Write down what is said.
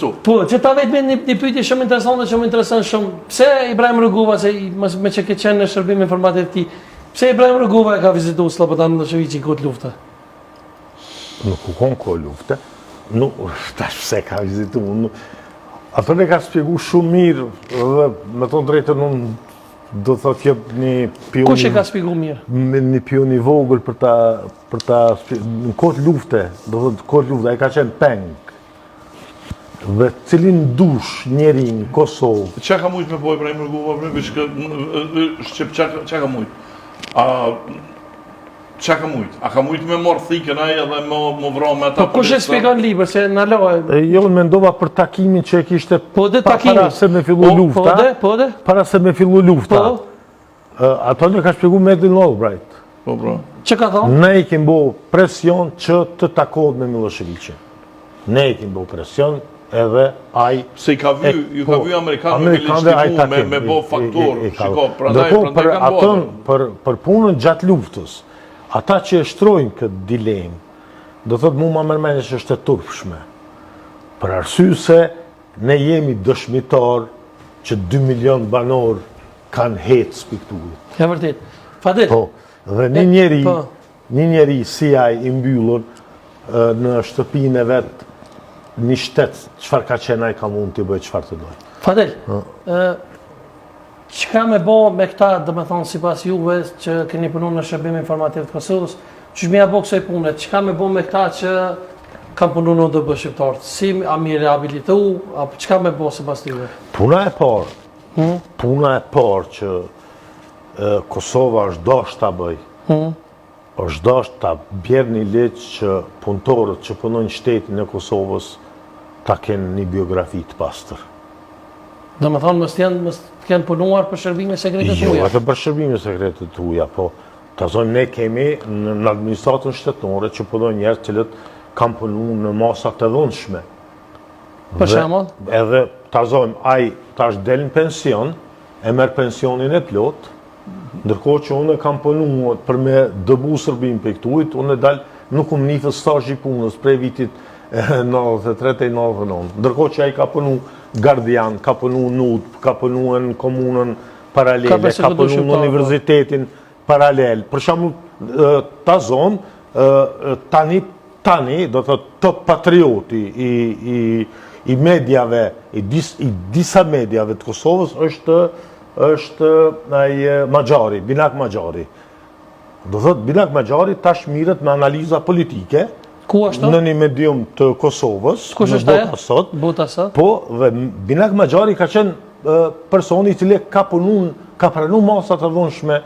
kështu. Po, që ta vetë me një pyetje shumë interesante që më intereson shumë. Pse Ibrahim Rugova, se me që ke qenë në shërbim informativ ti, pse Ibrahim Rugova e ka vizitu Slobodana Miloševićin këtë luftë? Nuk u konë kohë luftë. Nuk, tash pse ka vizitu. Ato ne ka spjegu shumë mirë dhe me të drejtën unë do të thotë jep një pion. Kush e ka spjegu mirë? Një pion i vogël për ta në kohë lufte, do thotë kohë lufte, ai ka qenë peng. Dhe cilin dush njeri në Kosovë. Qa ka mujtë me po Ibrahim Rugova? Qa ka mujtë? Qa ka mujtë? A ka mujtë me morë thikën aje dhe më vro me ata? Po kush e shpjegon libër, se në loje? Jo, në mendova për takimin që e kishte para se me fillu lufta. Para se me fillu lufta. Ato në ka shpjegu Madeleine Albright. Po, bro. Që ka thonë? Ne i kemë bo presion që të takohet me Miloševićin. Ne i kemë bo presion edhe aj... Se ju ka vy Amerikanë me legjitimu me bo faktor. Shiko, prandaj kanë bo. Për punën gjatë luftës, ata që e shtrojnë këtë dilemë, do thotë mu ma mërmeni që është e turpshme. Për arsye se ne jemi dëshmitar që 2 milion banor kanë hetë spikturit. Ja vërtet. Fadil. Po, dhe një njeri si ai i mbyllur në shtëpinë e vetë një shtetë, qëfar ka qenë ai ka mund t'i bëjë qëfar të dojë. Fadil, që ka me bo me këta, dhe me thonë, si pas juve që keni punu në shërbim informativ të Kosovës, që shmi a bo kësoj punet, që ka me bo me këta që kam punu në ODB shqiptarët, si a mi rehabilitu, apo që ka me bo si pas juve? Puna e parë që Kosova është dosh t'a bëj, është dosh t'a bjerë një leqë që punëtorët që punojnë shtetin e Kosovës ta kenë një biografi të pastër. Dhe me thonë, mës t'kenë punuar për shërbime sekretet të uja? Jo, për shërbime sekretet të uja, po ta zonë ne kemi në administratën shtetënore që punojnë njerë cilët kam punu në masat të dhënshme. Për shembull? Edhe ta zonë, ai tash del në pension, e merë pensionin e plot, ndërkohë që unë kam punu për me dëbu shërbim për këtujt, unë e dalë nuk unë nifës stazh i punës prej vitit 93-99. Ndërkohë që ai ka punu gardian, ka punu NUT, ka punu në komunën paralele, ka punu në universitetin paralel. Për shembull, ta zonë, tani, do të top patrioti i medjave, i disa medjave të Kosovës është Maxhari, Binak Maxhari. Do thot, Binak Maxhari tash mirët me analiza politike, në një medium të Kosovës, në Bota Sot. Po, dhe Binak Maxhari ka qenë personi i cili ka pranu masat të dhunshme